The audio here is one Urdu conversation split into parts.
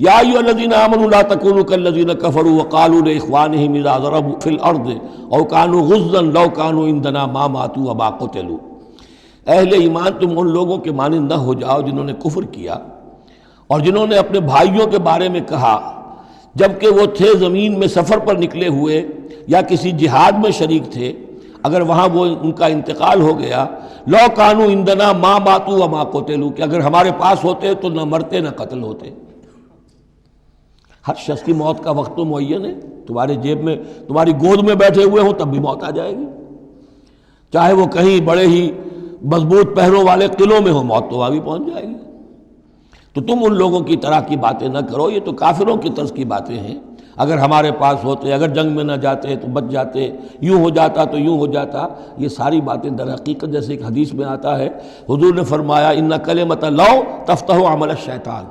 یا ایھا الذین آمنوا لا تکونوا کالذین کفروا وقالوا لاخوانہم اذا ضربوا فی الارض او کانوا غزا لو کانوا عندنا ما ماتوا وما قتلوا، اہل ایمان تم ان لوگوں کے مانند نہ ہو جاؤ جنہوں نے کفر کیا اور جنہوں نے اپنے بھائیوں کے بارے میں کہا جبکہ وہ تھے زمین میں سفر پر نکلے ہوئے یا کسی جہاد میں شریک تھے، اگر وہاں وہ ان کا انتقال ہو گیا، لو کانوا عندنا ما ماتوا وما قتلوا، کہ اگر ہمارے پاس ہوتے تو نہ مرتے نہ قتل ہوتے۔ ہر شخص کی موت کا وقت تو معین ہے، تمہارے جیب میں تمہاری گود میں بیٹھے ہوئے ہوں تب بھی موت آ جائے گی، چاہے وہ کہیں بڑے ہی مضبوط پہروں والے قلعوں میں ہو، موت تو وہاں بھی پہنچ جائے گی۔ تو تم ان لوگوں کی طرح کی باتیں نہ کرو، یہ تو کافروں کی طرز کی باتیں ہیں، اگر ہمارے پاس ہوتے، اگر جنگ میں نہ جاتے تو بچ جاتے، یوں ہو جاتا تو یوں ہو جاتا، یہ ساری باتیں در حقیقت جیسے ایک حدیث میں آتا ہے، حضور نے فرمایا ان کلمۃ لو تفتح عمل الشیطان،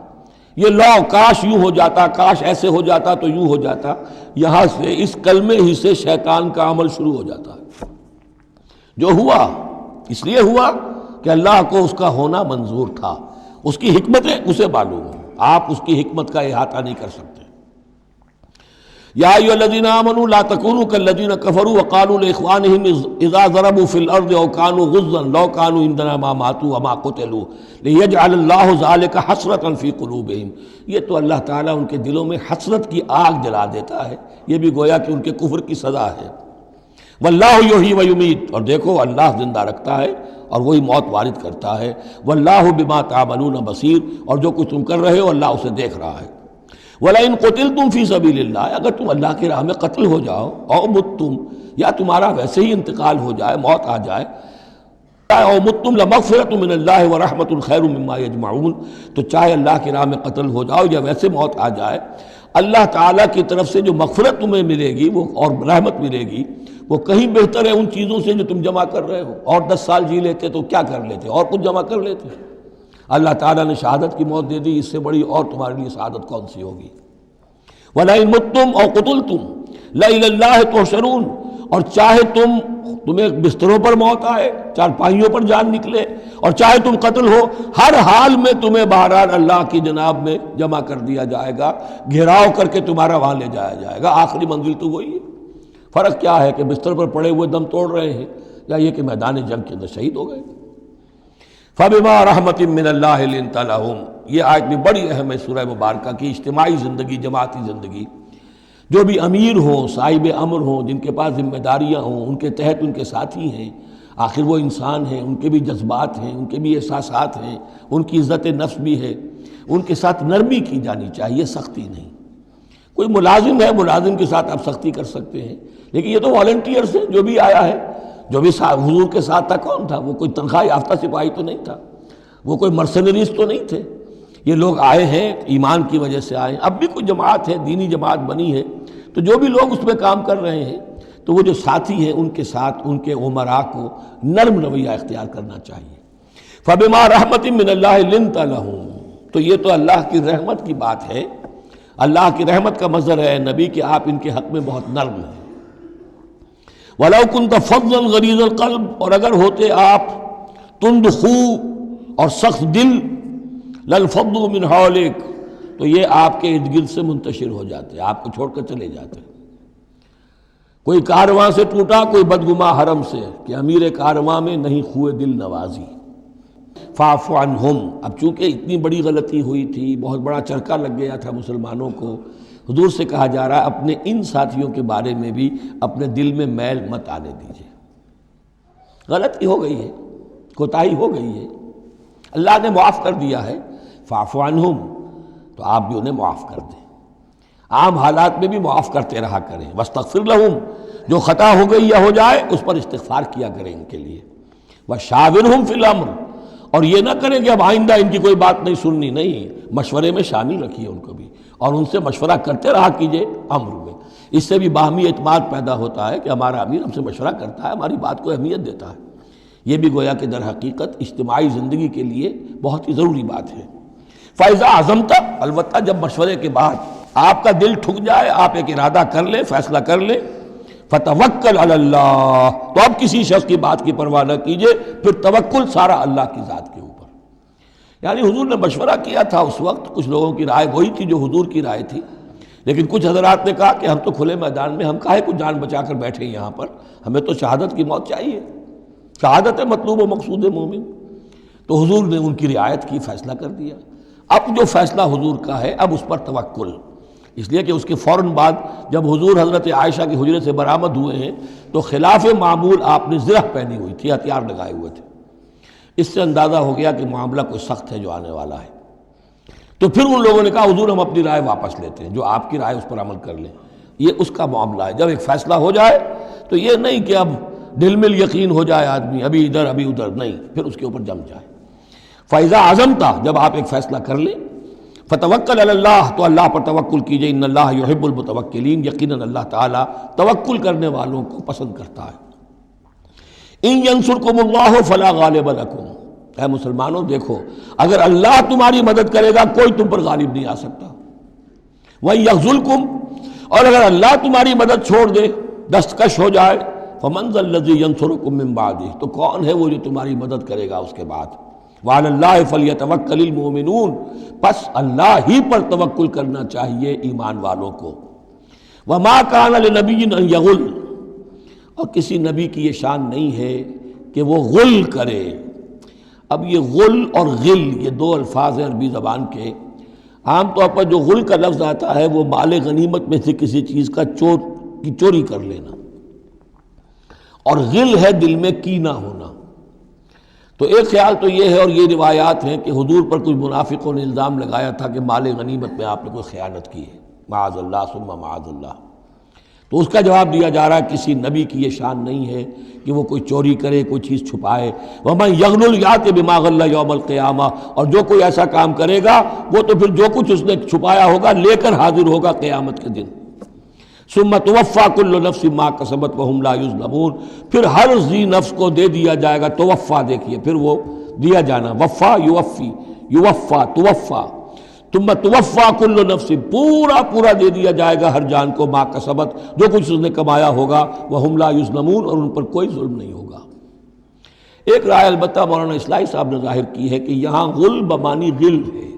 یہ لو کاش یوں ہو جاتا، کاش ایسے ہو جاتا تو یوں ہو جاتا، یہاں سے اس کلمے ہی سے شیطان کا عمل شروع ہو جاتا ہے۔ جو ہوا اس لیے ہوا کہ اللہ کو اس کا ہونا منظور تھا، اس کی حکمتیں اسے معلوم ہیں، آپ اس کی حکمت کا احاطہ نہیں کر سکتے۔ یا ایھا الذین آمنوا لا تکونوا کالذین کفروا وقالوا لاخوانہم اذا ضربوا فی الارض او کانوا غزا لو کانوا عندنا ما ماتوا وما قتلوا لیجعل اللہ ذلک حسرۃ فی قلوبہم، یہ تو اللہ تعالیٰ ان کے دلوں میں حسرت کی آگ جلا دیتا ہے، یہ بھی گویا کہ ان کے کفر کی سزا ہے۔ واللہ یحیی و یمیت، اور دیکھو اللہ زندہ رکھتا ہے اور وہی موت وارد کرتا ہے۔ واللہ بما تعملون بصیر، اور جو کچھ تم کر رہے ہو اللہ اسے دیکھ رہا ہے۔ وَلَئِن قُتِلْتُمْ فِي سَبِيلِ اللَّهِ، اگر تم اللہ کی راہ میں قتل ہو جاؤ، او متم، یا تمہارا ویسے ہی انتقال ہو جائے، موت آ جائے، او متم لمغفرۃ من اللہ ورحمۃ خیر مما یجمعون، تو چاہے اللہ کی راہ میں قتل ہو جاؤ یا ویسے موت آ جائے، اللہ تعالیٰ کی طرف سے جو مغفرت تمہیں ملے گی وہ اور رحمت ملے گی وہ کہیں بہتر ہے ان چیزوں سے جو تم جمع کر رہے ہو۔ اور 10 سال جی لیتے تو کیا کر لیتے، اور کچھ جمع کر لیتے۔ اللہ تعالیٰ نے شہادت کی موت دے دی، اس سے بڑی اور تمہارے لیے سعادت کون سی ہوگی۔ وَلَئِن مُتُّمْ أَوْ قُتِلْتُمْ لَإِلَى اللَّهِ تُحْشَرُونَ، اور چاہے تمہیں بستروں پر موت آئے، چارپائیوں پر جان نکلے، اور چاہے تم قتل ہو، ہر حال میں تمہیں بہرحال اللہ کی جناب میں جمع کر دیا جائے گا، گھیراؤ کر کے تمہارا وہاں لے جایا جائے گا، آخری منزل تو وہی ہے۔ فرق کیا ہے کہ بستر پر پڑے ہوئے دم توڑ رہے ہیں یا یہ کہ میدان جنگ کے اندر شہید ہو گئے۔ فَبِمَا رَحْمَةٍ مِّنَ اللَّهِ لِنتَ لَهُمْ، یہ آیت بھی بڑی اہم ہے سورہ مبارکہ کی، اجتماعی زندگی، جماعتی زندگی، جو بھی امیر ہوں، صاحب امر ہوں، جن کے پاس ذمہ داریاں ہوں، ان کے تحت ان کے ساتھی ہیں، آخر وہ انسان ہیں، ان کے بھی جذبات ہیں، ان کے بھی احساسات ہیں، ان کی عزت نفس بھی ہے، ان کے ساتھ نرمی کی جانی چاہیے، سختی نہیں۔ کوئی ملازم ہے، ملازم کے ساتھ آپ سختی کر سکتے ہیں، لیکن یہ تو والنٹیئرز ہیں، جو بھی آیا ہے، جو بھی حضور کے ساتھ تھا کون تھا؟ وہ کوئی تنخواہ یافتہ سپاہی تو نہیں تھا، وہ کوئی مرسنریز تو نہیں تھے، یہ لوگ آئے ہیں ایمان کی وجہ سے آئے ہیں۔ اب بھی کوئی جماعت ہے، دینی جماعت بنی ہے، تو جو بھی لوگ اس میں کام کر رہے ہیں تو وہ جو ساتھی ہیں ان کے ساتھ ان کے امراء کو نرم رویہ اختیار کرنا چاہیے۔ فَبِمَا رَحْمَةٍ مِّنَ اللَّهِ لِنتَ لَهُمْ، تو یہ تو اللہ کی رحمت کی بات ہے، اللہ کی رحمت کا مظہر ہے نبی کہ آپ ان کے حق میں بہت نرم ہیں۔ وَلَوْ كُنْتَ فَظًّا غَلِيظَ الْقَلْبِ، اور اگر ہوتے آپ تند خو اور سخت دل، لَانفَضُّوا مِنْ حَوْلِكَ، تو یہ آپ کے ارد گرد سے منتشر ہو جاتے، آپ کو چھوڑ کر چلے جاتے۔ کوئی کارواں سے ٹوٹا، کوئی بدگماں حرم سے، کہ امیر کارواں میں نہیں خوئے دل نوازی۔ فاعف عنہم، اب چونکہ اتنی بڑی غلطی ہوئی تھی، بہت بڑا چرکا لگ گیا تھا مسلمانوں کو، حضور سے کہا جا رہا ہے اپنے ان ساتھیوں کے بارے میں بھی اپنے دل میں میل مت آنے دیجیے۔ غلطی ہو گئی ہے، کوتاہی ہو گئی ہے، اللہ نے معاف کر دیا ہے، فاعف عنہم، تو آپ بھی انہیں معاف کر دیں، عام حالات میں بھی معاف کرتے رہا کریں۔ واستغفر لہم، جو خطا ہو گئی یا ہو جائے اس پر استغفار کیا کریں ان کے لیے۔ وشاورہم فی الامر، اور یہ نہ کریں کہ اب آئندہ ان کی کوئی بات نہیں سننی، نہیں، مشورے میں شامل رکھیے ان کو بھی، اور ان سے مشورہ کرتے رہا کیجیے امر میں۔ اس سے بھی باہمی اعتماد پیدا ہوتا ہے کہ ہمارا امیر ہم سے مشورہ کرتا ہے، ہماری بات کو اہمیت دیتا ہے۔ یہ بھی گویا کہ در حقیقت اجتماعی زندگی کے لیے بہت ہی ضروری بات ہے۔ فَإِذَا عَزَمْتَ، البتہ جب مشورے کے بعد آپ کا دل ٹھک جائے، آپ ایک ارادہ کر لیں، فیصلہ کر لیں، فَتَوَكَّلْ عَلَى اللَّهِ، تو اب کسی شخص کی بات کی پرواہ نہ کیجیے، پھر توکل سارا اللہ کی ذات کے اوپر۔ یعنی حضور نے مشورہ کیا تھا اس وقت، کچھ لوگوں کی رائے وہی تھی جو حضور کی رائے تھی، لیکن کچھ حضرات نے کہا کہ ہم تو کھلے میدان میں، ہم کاہے کو جان بچا کر بیٹھے ہیں یہاں پر، ہمیں تو شہادت کی موت چاہیے، شہادت ہے مطلوب و مقصود مومن۔ تو حضور نے ان کی رعایت کی، فیصلہ کر دیا۔ اب جو فیصلہ حضور کا ہے اب اس پر توکل، اس لیے کہ اس کے فوراً بعد جب حضور حضرت عائشہ کے حجرے سے برآمد ہوئے ہیں تو خلاف معمول آپ نے زرہ پہنی ہوئی تھی، ہتھیار لگائے ہوئے تھے، اس سے اندازہ ہو گیا کہ معاملہ کوئی سخت ہے جو آنے والا ہے۔ تو پھر ان لوگوں نے کہا حضور ہم اپنی رائے واپس لیتے ہیں، جو آپ کی رائے اس پر عمل کر لیں، یہ اس کا معاملہ ہے۔ جب ایک فیصلہ ہو جائے تو یہ نہیں کہ اب دل میں یقین ہو جائے آدمی ابھی ادھر ابھی ادھر، نہیں، پھر اس کے اوپر جم جائے۔ فَإِذَا عَزَمْتَ، جب آپ ایک فیصلہ کر لیں، فَتَوَكَّلْ عَلَى اللَّهِ، تو اللہ پر توکل کیجئے، ان اللہ یحب المتوکلین، یقیناً اللہ تعالیٰ توکل کرنے والوں کو پسند کرتا ہے۔ ان ینصرکم اللہ فلا غالب لکم، اے مسلمانوں دیکھو، اگر اللہ تمہاری مدد کرے گا کوئی تم پر غالب نہیں آ سکتا۔ وَإِن یخذلکم، اور اگر اللہ تمہاری مدد چھوڑ دے، دستکش ہو جائے، فَمَنْ ذَا الَّذِي يَنصُرُكُم مِّن بَعْدِهِ، تو کون ہے وہ جو تمہاری مدد کرے گا اس کے بعد۔ وَعَلَى اللَّهِ فَلْيَتَوَكَّلِ الْمُؤْمِنُونَ، پس اللہ ہی پر توکل کرنا چاہیے ایمان والوں کو۔ وَمَا كَانَ لِنَبِيٍّ أَن يَغُلَّ، اور کسی نبی کی یہ شان نہیں ہے کہ وہ غل کرے۔ اب یہ غل اور غل یہ دو الفاظ ہیں عربی زبان کے، عام طور پر جو غل کا لفظ آتا ہے وہ مال غنیمت میں سے کسی چیز کا چوری کر لینا، اور غل ہے دل میں کینہ ہونا۔ تو ایک خیال تو یہ ہے، اور یہ روایات ہیں کہ حضور پر کچھ منافقوں نے الزام لگایا تھا کہ مال غنیمت میں آپ نے کوئی خیانت کی ہے، معاذ اللہ ثم معاذ اللہ۔ تو اس کا جواب دیا جا رہا ہے کسی نبی کی یہ شان نہیں ہے کہ وہ کوئی چوری کرے، کوئی چیز چھپائے۔ وَمَن يَغْلُلْ يَأْتِ بِمَا غَلَّ يَوْمَ الْقِيَامَةِ، اور جو کوئی ایسا کام کرے گا وہ تو پھر جو کچھ اس نے چھپایا ہوگا لے کر حاضر ہوگا قیامت کے دن۔ ثُمَّ تُوَفَّىٰ كُلُّ نَفْسٍ مَا كَسَبَتْ وَهُمْ لَا يُظْلَمُونَ، پھر ہر ذی نفس کو دے دیا جائے گا، توفا دیکھیے پھر وہ دیا جانا، وفا یوفی، یوفا توفا، ثم توفا کل نفس، پورا دے دیا جائے گا ہر جان کو، ما کسبت، جو کچھ اس نے کمایا ہوگا، وہم لا یظلمون، اور ان پر کوئی ظلم نہیں ہوگا۔ ایک رائے البتہ مولانا اصلاحی صاحب نے ظاہر کی ہے کہ یہاں غل بمانی غل ہے،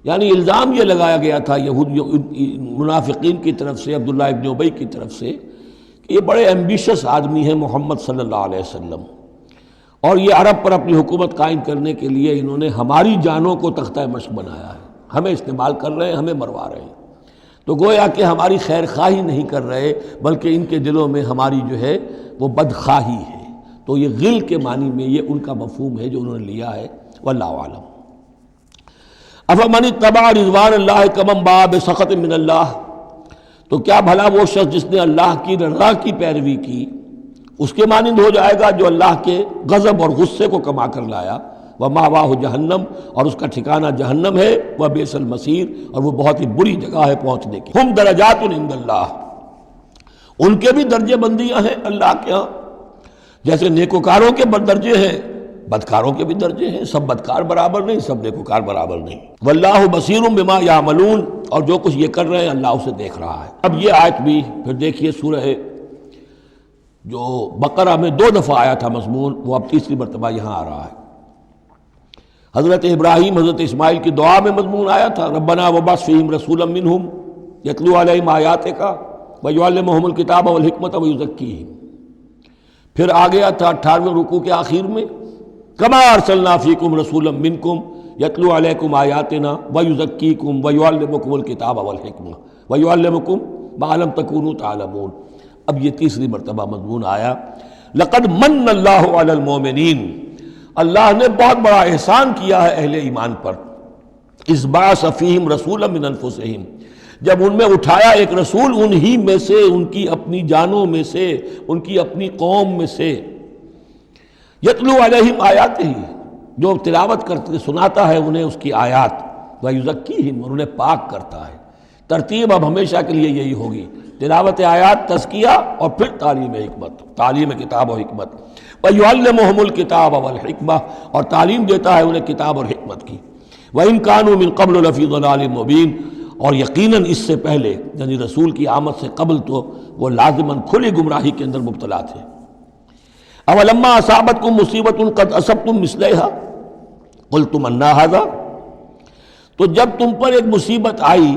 یعنی الزام یہ لگایا گیا تھا منافقین کی طرف سے، عبداللہ ابن ابی کی طرف سے، کہ یہ بڑے ایمبیشس آدمی ہیں محمد صلی اللہ علیہ وسلم، اور یہ عرب پر اپنی حکومت قائم کرنے کے لیے انہوں نے ہماری جانوں کو تختہ مشق بنایا ہے، ہمیں استعمال کر رہے ہیں، ہمیں مروا رہے ہیں، تو گویا کہ ہماری خیر خواہی نہیں کر رہے بلکہ ان کے دلوں میں ہماری جو ہے وہ بدخواہی ہے۔ تو یہ غل کے معنی میں یہ ان کا مفہوم ہے جو انہوں نے لیا ہے، واللہ اعلم۔ افمن اتبع رضوان اللہ کمن باء بسخط من اللہ، تو کیا بھلا وہ شخص جس نے اللہ کی رضا کی پیروی کی اس کے مانند ہو جائے گا جو اللہ کے غضب اور غصے کو کما کر لایا، ومأواہ جہنم، اور اس کا ٹھکانہ جہنم ہے، وبئس المصیر، اور وہ بہت ہی بری جگہ ہے پہنچنے کی۔ ہم درجات عند اللہ، ان کے بھی درجے بندیاں ہیں اللہ کے ہاں، جیسے نیکوکاروں کے درجے ہیں بدکاروں کے بھی درجے ہیں، سب بدکار برابر نہیں، سب نیکوکار برابر نہیں۔ واللہ بصیر بما یعملون، اور جو کچھ یہ کر رہے ہیں اللہ اسے دیکھ رہا ہے۔ اب یہ آیت بھی پھر دیکھیے سورہ جو بقرہ میں 2 دفعہ آیا تھا مضمون، وہ اب تیسری مرتبہ یہاں آ رہا ہے۔ حضرت ابراہیم حضرت اسماعیل کی دعا میں مضمون آیا تھا، ربنا وبعث فیہم رسولا منہم یتلو علیہم آیاتک ویعلمہم الکتاب والحکمۃ ویزکیہم۔ پھر آ گیا تھا 18ویں رکوع کے آخر میں، کما ارسلنا فیکم رسولا منکم یتلو علیکم آیاتنا ویزکیکم ویعلمکم الکتاب والحکمہ ویعلمکم ما لم تکونوا تعلمون۔ اب یہ تیسری مرتبہ مضمون آیا، لقد من اللہ علی المومنین، اللہ نے بہت بڑا احسان کیا ہے اہل ایمان پر، اذ بعث فیہم رسولا من انفسہم، جب ان میں اٹھایا ایک رسول انہی میں سے، ان کی اپنی جانوں میں سے، ان کی اپنی قوم میں سے، یتلو علیہم آیاتہ، جو تلاوت کرتے سناتا ہے انہیں اس کی آیات، ویزکیہم، اور انہیں پاک کرتا ہے۔ ترتیب اب ہمیشہ کے لیے یہی ہوگی، تلاوت آیات، تزکیہ، اور پھر تعلیم حکمت، تعلیم کتاب و حکمت۔ وَيُعَلِّمُهُمُ الْكِتَابَ وَالْحِكْمَةَ، اور تعلیم دیتا ہے انہیں کتاب اور حکمت کی۔ وَإِن كَانُوا مِن قَبْلُ لَفِي ضَلَالٍ مُبِينٍ، اور یقیناً اس سے پہلے یعنی رسول کی آمد سے قبل تو وہ لازماً کھلی گمراہی کے اندر مبتلا تھے۔ اولما اصابتکم مصیبۃ قد اصبتم مثلھا، قلتم انا ھذا، تو جب تم پر ایک مصیبت آئی،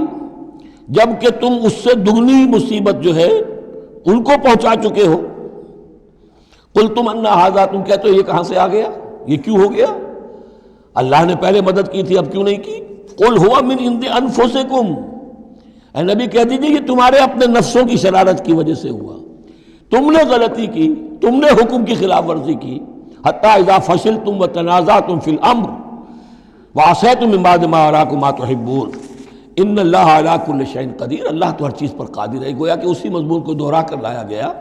جب کہ تم اس سے دگنی مصیبت جو ہے ان کو پہنچا چکے ہو، قلتم انا ھذا، تم کہتے ہو یہ کہاں سے آ گیا، یہ کیوں ہو گیا، اللہ نے پہلے مدد کی تھی اب کیوں نہیں کی؟ قل ھو من عند انفسکم، اے نبی کہہ دیجیے یہ تمہارے اپنے نفسوں کی شرارت کی وجہ سے ہوا، تم نے غلطی کی، تم نے حکم کی خلاف ورزی کی، حتی اذا فشلتم وتنازعتم فی الامر وعصیتم من بعد ما اراکم ما تحبون ان اللہ علی کل شیء قدیر، اللہ تو ہر چیز پر قادر ہے۔ گویا کہ اسی مضمون کو دہرا کر لایا گیا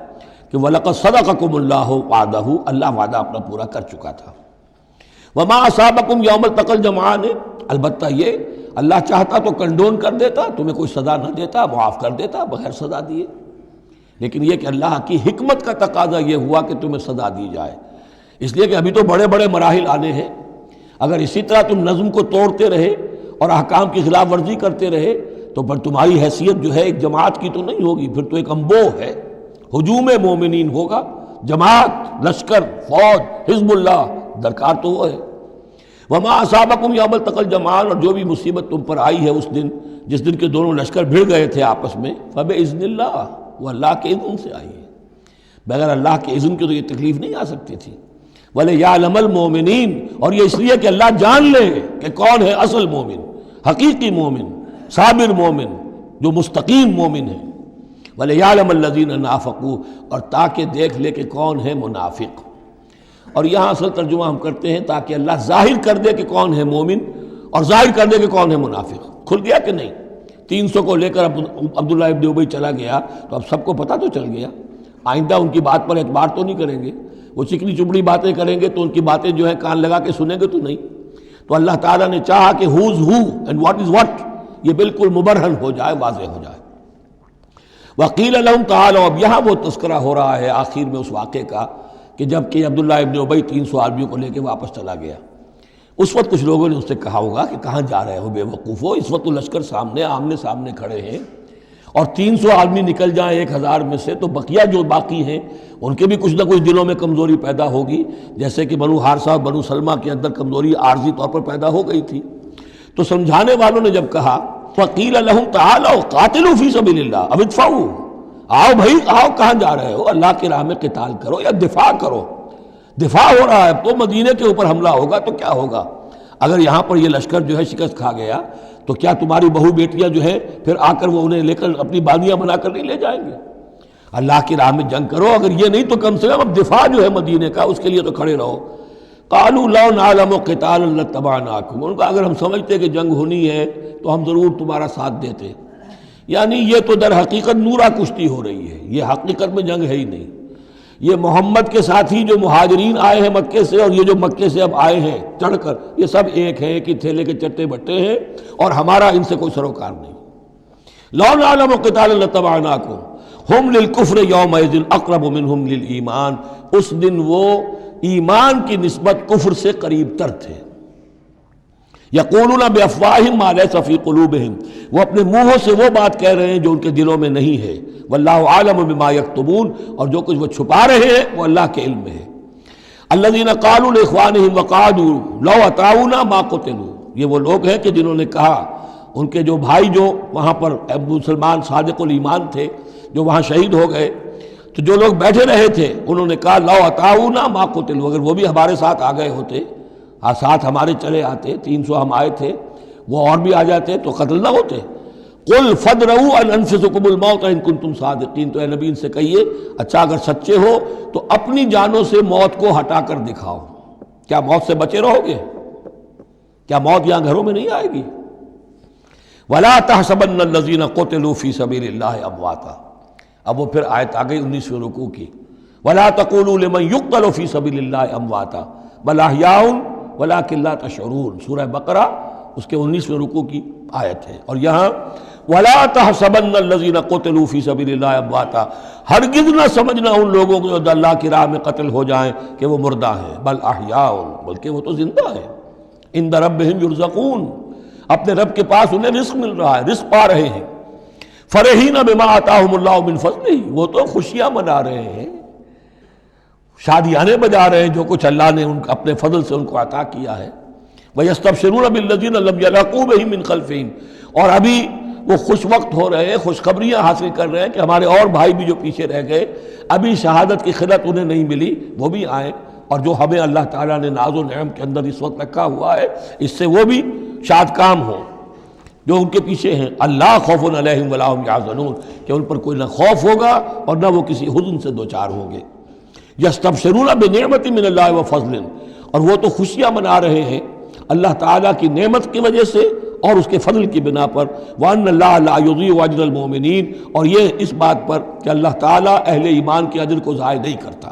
کہ وَلَقَدْ صَدَقَكُمُ اللَّهُ وَعْدَهُ، اللہ وعدہ اپنا پورا کر چکا تھا۔ وَمَا أَصَابَكُمْ يَوْمَ الْتَقَى الْجَمْعَانِ، البتہ یہ اللہ چاہتا تو کنڈون کر دیتا، تمہیں کوئی سزا نہ دیتا، معاف کر دیتا بغیر سزا دیے، لیکن یہ کہ اللہ کی حکمت کا تقاضا یہ ہوا کہ تمہیں سزا دی جائے، اس لیے کہ ابھی تو بڑے بڑے مراحل آنے ہیں۔ اگر اسی طرح تم نظم کو توڑتے رہے اور احکام کی خلاف ورزی کرتے رہے تو پھر تمہاری حیثیت جو ہے ایک جماعت کی تو نہیں ہوگی، پھر تو ایک انبوہ ہے، ہجوم مومنین ہوگا، جماعت، لشکر، فوج، حزب اللہ درکار تو وہ ہے۔ وما اصابکم یوم التقى الجمعان، اور جو بھی مصیبت تم پر آئی ہے اس دن جس دن کے دونوں لشکر بھڑ گئے تھے آپس میں، فباذن اللہ، وہ اللہ کے اذن سے آئی ہے، بغیر اللہ کے اذن کے تو یہ تکلیف نہیں آ سکتی تھی۔ وَلِيَعْلَمَ الْمُؤْمِنِينَ، اور یہ اس لیے کہ اللہ جان لے کہ کون ہے اصل مومن، حقیقی مومن، صابر مومن، جو مستقیم مومن ہے۔ وَلِيَعْلَمَ الَّذِينَ نَافَقُوا، اور تاکہ دیکھ لے کہ کون ہے منافق۔ اور یہاں اصل ترجمہ ہم کرتے ہیں تاکہ اللہ ظاہر کر دے کہ کون ہے مومن اور ظاہر کر دے کہ کون ہے منافق۔ کھل گیا کہ نہیں؟ 300 کو لے کر عبداللہ ابن ابی چلا گیا تو اب سب کو پتہ تو چل گیا، آئندہ ان کی بات پر اعتبار تو نہیں کریں گے، وہ چکنی چپڑی باتیں کریں گے تو ان کی باتیں جو ہیں کان لگا کے سنیں گے تو نہیں۔ تو اللہ تعالیٰ نے چاہا کہ who's who and what is what یہ بالکل مبرہن ہو جائے، واضح ہو جائے۔ وقیل لہم تعالوا، اب یہاں وہ تذکرہ ہو رہا ہے آخر میں اس واقعے کا کہ جب کہ عبداللہ ابن ابی 300 آدمیوں کو لے کے واپس چلا گیا، اس وقت کچھ لوگوں نے اس سے کہا ہوگا کہ کہاں جا رہے ہو بے وقوفو، اس وقت تو لشکر سامنے آمنے سامنے کھڑے ہیں، اور 300 آدمی نکل جائیں 1000 میں سے تو بقیہ جو باقی ہیں ان کے بھی کچھ نہ کچھ دلوں میں کمزوری پیدا ہوگی، جیسے کہ بنو حارثہ اور بنو سلمہ کے اندر کمزوری عارضی طور پر پیدا ہو گئی تھی۔ تو سمجھانے والوں نے جب کہا وقیل لہم تعالوا قاتلوا فی سبیل اللہ، اب ادفعوا، آؤ بھائی آؤ، کہاں جا رہے ہو، اللہ کی راہ میں قتال کرو یا دفاع کرو۔ دفاع ہو رہا ہے، اب تو مدینے کے اوپر حملہ ہوگا تو کیا ہوگا، اگر یہاں پر یہ لشکر جو ہے شکست کھا گیا تو کیا تمہاری بہو بیٹیاں جو ہے پھر آ کر وہ انہیں لے کر اپنی باندیاں بنا کر نہیں لے جائیں گے؟ اللہ کی راہ میں جنگ کرو، اگر یہ نہیں تو کم سے کم اب دفاع جو ہے مدینے کا اس کے لیے تو کھڑے رہو۔ قالوا لو نعلم قتالا لاتبعناکم، ان کا اگر ہم سمجھتے کہ جنگ ہونی ہے تو ہم ضرور تمہارا ساتھ دیتے، یعنی یہ تو در حقیقت نورا کشتی ہو رہی ہے، یہ حقیقت میں جنگ ہے ہی نہیں، یہ محمد کے ساتھ ہی جو مہاجرین آئے ہیں مکے سے اور یہ جو مکے سے اب آئے ہیں چڑھ کر، یہ سب ایک ہیں کہ تھیلے کے چٹے بٹے ہیں اور ہمارا ان سے کوئی سروکار نہیں۔ لو نعلم قتالا لاتبعناکم ہم للکفر یومئذ اقرب منہم للایمان، اس دن وہ ایمان کی نسبت کفر سے قریب تر تھے۔ یقولون بافواہہم ما لیس فی قلوبہم، وہ اپنے منہوں سے وہ بات کہہ رہے ہیں جو ان کے دلوں میں نہیں ہے، واللہ عالم بما یکتمون، اور جو کچھ وہ چھپا رہے ہیں وہ اللہ کے علم میں ہے۔ الذین قالوا لاخوانہم وقعدوا لو اطاعونا ما قتلوا، یہ وہ لوگ ہیں کہ جنہوں نے کہا، ان کے جو بھائی جو وہاں پر مسلمان صادق الایمان تھے جو وہاں شہید ہو گئے، تو جو لوگ بیٹھے رہے تھے انہوں نے کہا لو اطاعونا ما قتلوا، اگر وہ بھی ہمارے ساتھ آ گئے ہوتے، ساتھ ہمارے چلے آتے، 300 ہم آئے تھے، وہ اور بھی آ جاتے تو قتل نہ ہوتے۔ قل فادرؤوا عن انفسکم الموت ان کنتم صادقین، تو اے نبی ان سے کہیے اچھا اگر سچے ہو تو اپنی جانوں سے موت کو ہٹا کر دکھاؤ، کیا موت سے بچے رہو گے؟ کیا موت یہاں گھروں میں نہیں آئے گی؟ ولا تحسبن الذین قتلوا فی سبیل اللہ امواتا، اب وہ پھر آیت آ گئی 19ویں رکوع کی، ولا تقولوا لمن يقتل فی سبیل اللہ امواتا بل احیاء ولکن لا تشعرون، سورہ بقرہ اس کے 19ویں رکوع کی آیت ہے۔ اور یہاں ولا تحسبن الذین قتلوا فی سبیل اللہ امواتا، ہرگز نہ سمجھنا ان لوگوں کو جو اللہ کی راہ میں قتل ہو جائیں کہ وہ مردہ ہیں، بل احیاء، بلکہ وہ تو زندہ ہیں، عند ربہم یرزقون، اپنے رب کے پاس انہیں رزق مل رہا ہے، رزق پا رہے ہیں۔ فرحین بما آتاہم اللہ من فضلہ، وہ تو خوشیاں منا رہے ہیں، شادیانے بجا رہے ہیں جو کچھ اللہ نے اپنے فضل سے ان کو عطا کیا ہے۔ وَيَسْتَبْشِرُونَ بِالَّذِينَ لَمْ يَلْحَقُوا بِهِم مِّن خَلْفِهِم، اور ابھی وہ خوش وقت ہو رہے ہیں، خوشخبریاں حاصل کر رہے ہیں کہ ہمارے اور بھائی بھی جو پیچھے رہ گئے، ابھی شہادت کی خلت انہیں نہیں ملی، وہ بھی آئیں، اور جو ہمیں اللہ تعالیٰ نے ناز و نعم کے اندر اس وقت رکھا ہوا ہے اس سے وہ بھی شاد کام ہوں جو ان کے پیچھے ہیں۔ اللہ خوف علیہم ولا هم یحزنون، کہ ان پر کوئی نہ خوف ہوگا اور نہ وہ کسی حزن سے دوچار ہوں گے۔ یستبشرون بنعمت من اللہ وفضل، اور وہ تو خوشیاں منا رہے ہیں اللہ تعالیٰ کی نعمت کی وجہ سے اور اس کے فضل کی بنا پر، وَأَنَّ اللَّهَ لَا يُضِيعُ أَجْرَ الْمُؤْمِنِينَ، اور یہ اس بات پر کہ اللہ تعالیٰ اہل ایمان کے اجر کو ضائع نہیں کرتا۔